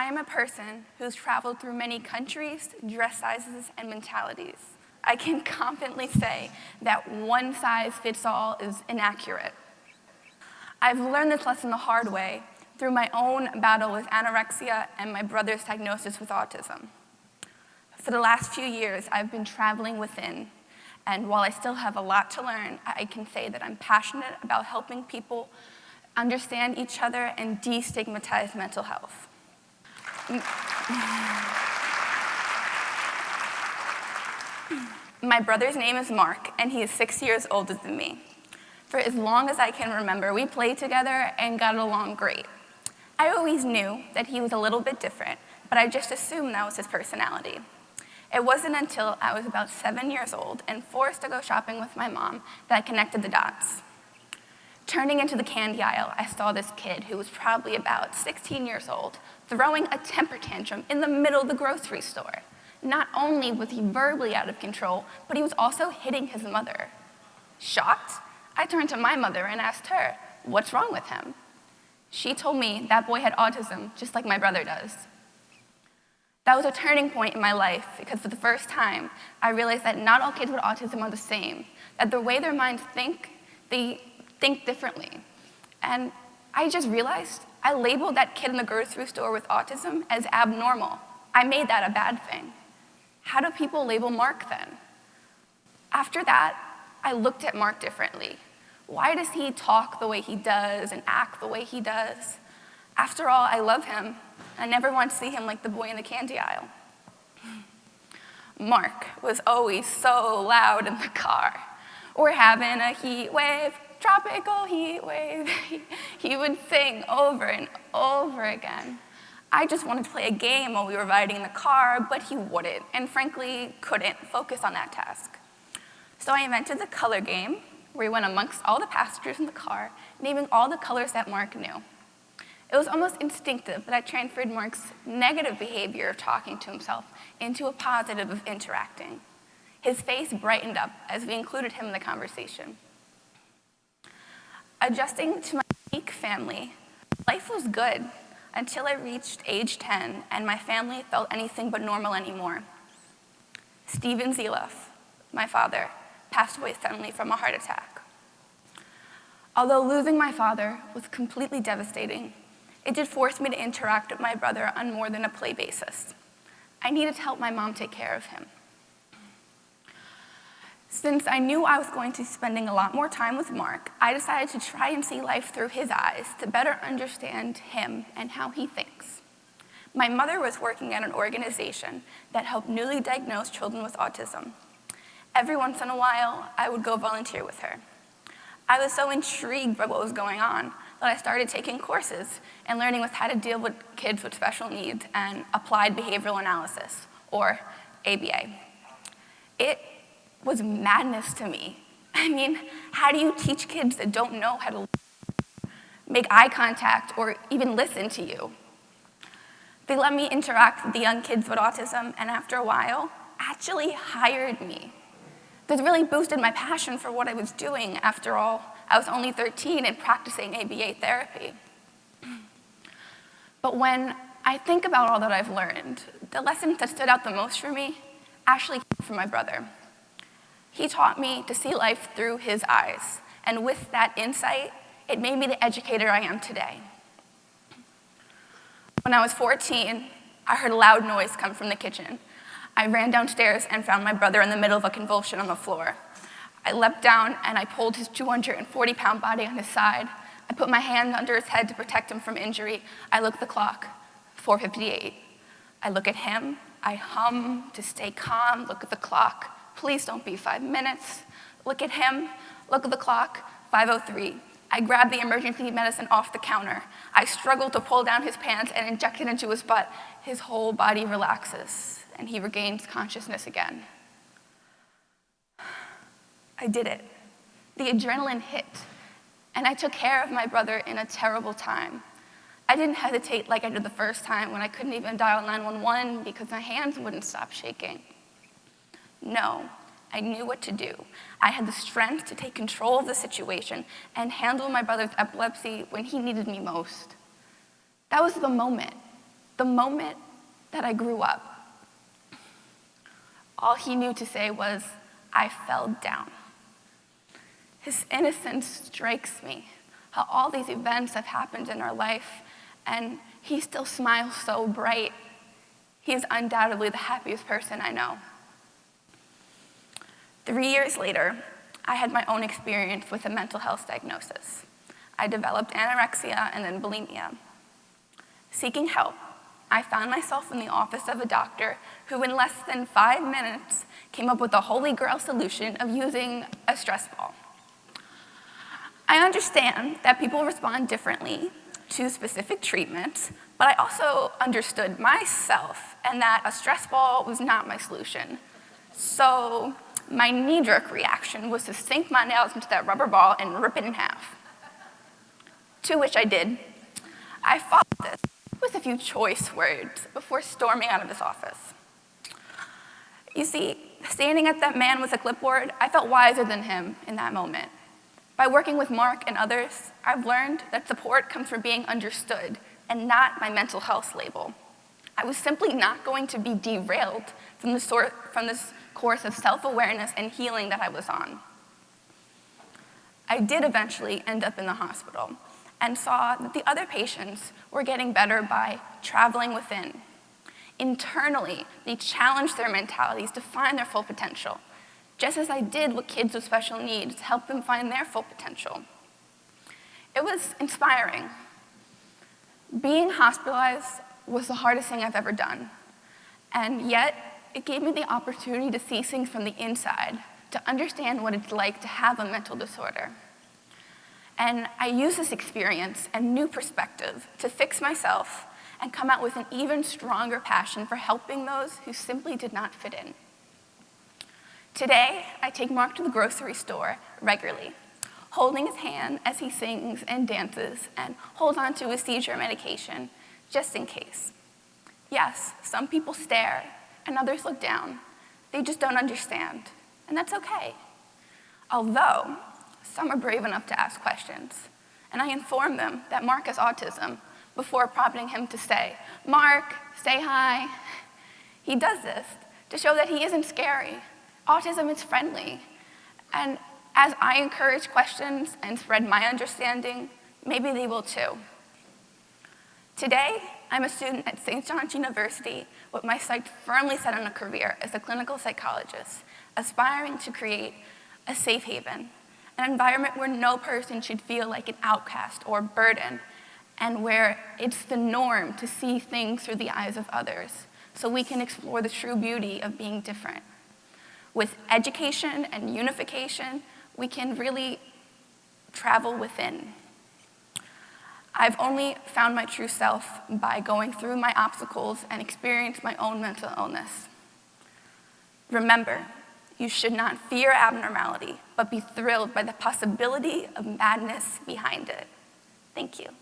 am a person who's traveled through many countries, dress sizes, and mentalities. I can confidently say that one size fits all is inaccurate. I've learned this lesson the hard way through my own battle with anorexia and my brother's diagnosis with autism. For the last few years, I've been traveling within, and while I still have a lot to learn, I can say that I'm passionate about helping people understand each other and destigmatize mental health. My brother's name is Mark, and he is 6 years older than me. For as long as I can remember, we played together and got along great. I always knew that he was a little bit different, but I just assumed that was his personality. It wasn't until I was about 7 years old and forced to go shopping with my mom that I connected the dots. Turning into the candy aisle, I saw this kid who was probably about 16 years old, throwing a temper tantrum in the middle of the grocery store. Not only was he verbally out of control, but he was also hitting his mother. Shocked, I turned to my mother and asked her, "What's wrong with him?" She told me that boy had autism, just like my brother does. That was a turning point in my life because for the first time, I realized that not all kids with autism are the same, that the way their minds think, they think differently. And I just realized I labeled that kid in the grocery store with autism as abnormal. I made that a bad thing. How do people label Mark then? After that, I looked at Mark differently. Why does he talk the way he does and act the way he does? After all, I love him. I never want to see him like the boy in the candy aisle. Mark was always so loud in the car. We're having a heat wave, tropical heat wave. He would sing over and over again. I just wanted to play a game while we were riding in the car, but he wouldn't, and frankly, couldn't focus on that task. So I invented the color game, where we went amongst all the passengers in the car, naming all the colors that Mark knew. It was almost instinctive, but I transferred Mark's negative behavior of talking to himself into a positive of interacting. His face brightened up as we included him in the conversation. Adjusting to my unique family, life was good until I reached age 10 and my family felt anything but normal anymore. Stephen Zeluff, my father, passed away suddenly from a heart attack. Although losing my father was completely devastating, it did force me to interact with my brother on more than a play basis. I needed to help my mom take care of him. Since I knew I was going to be spending a lot more time with Mark, I decided to try and see life through his eyes to better understand him and how he thinks. My mother was working at an organization that helped newly diagnosed children with autism. Every once in a while, I would go volunteer with her. I was so intrigued by what was going on that I started taking courses and learning with how to deal with kids with special needs and applied behavioral analysis, or ABA. It was madness to me. I mean, how do you teach kids that don't know how to make eye contact or even listen to you? They let me interact with the young kids with autism, and after a while, actually hired me. This really boosted my passion for what I was doing. After all, I was only 13 and practicing ABA therapy. But when I think about all that I've learned, the lesson that stood out the most for me actually came from my brother. He taught me to see life through his eyes, and with that insight, it made me the educator I am today. When I was 14, I heard a loud noise come from the kitchen. I ran downstairs and found my brother in the middle of a convulsion on the floor. I leapt down and I pulled his 240-pound body on his side. I put my hand under his head to protect him from injury. I looked at the clock, 4:58. I look at him, I hum to stay calm, look at the clock, please don't be 5 minutes. Look at him, look at the clock, 5:03. I grabbed the emergency medicine off the counter. I struggled to pull down his pants and inject it into his butt. His whole body relaxes, and he regains consciousness again. I did it. The adrenaline hit, and I took care of my brother in a terrible time. I didn't hesitate like I did the first time when I couldn't even dial 911 because my hands wouldn't stop shaking. No, I knew what to do. I had the strength to take control of the situation and handle my brother's epilepsy when he needed me most. That was the moment. The moment that I grew up, all he knew to say was, "I fell down." His innocence strikes me, how all these events have happened in our life, and he still smiles so bright. He is undoubtedly the happiest person I know. 3 years later, I had my own experience with a mental health diagnosis. I developed anorexia and then bulimia. Seeking help, I found myself in the office of a doctor who in less than 5 minutes came up with the holy grail solution of using a stress ball. I understand that people respond differently to specific treatments, but I also understood myself and that a stress ball was not my solution. So my knee-jerk reaction was to sink my nails into that rubber ball and rip it in half. To which I did. I followed this with a few choice words before storming out of his office. You see, standing at that man with a clipboard, I felt wiser than him in that moment. By working with Mark and others, I've learned that support comes from being understood and not my mental health label. I was simply not going to be derailed from this course of self-awareness and healing that I was on. I did eventually end up in the hospital and saw that the other patients were getting better by traveling within. Internally, they challenged their mentalities to find their full potential, just as I did with kids with special needs to help them find their full potential. It was inspiring. Being hospitalized was the hardest thing I've ever done, and yet it gave me the opportunity to see things from the inside, to understand what it's like to have a mental disorder. And I used this experience and new perspective to fix myself and come out with an even stronger passion for helping those who simply did not fit in. Today, I take Mark to the grocery store regularly, holding his hand as he sings and dances and holds on to his seizure medication, just in case. Yes, some people stare and others look down. They just don't understand, and that's okay. Although, some are brave enough to ask questions, and I inform them that Mark has autism before prompting him to say, "Mark, say hi." He does this to show that he isn't scary. Autism is friendly. And as I encourage questions and spread my understanding, maybe they will too. Today, I'm a student at St. John's University with my sights firmly set on a career as a clinical psychologist, aspiring to create a safe haven, an environment where no person should feel like an outcast or burden, and where it's the norm to see things through the eyes of others, so we can explore the true beauty of being different. With education and unification, we can really travel within. I've only found my true self by going through my obstacles and experience my own mental illness. Remember, you should not fear abnormality, but be thrilled by the possibility of madness behind it. Thank you.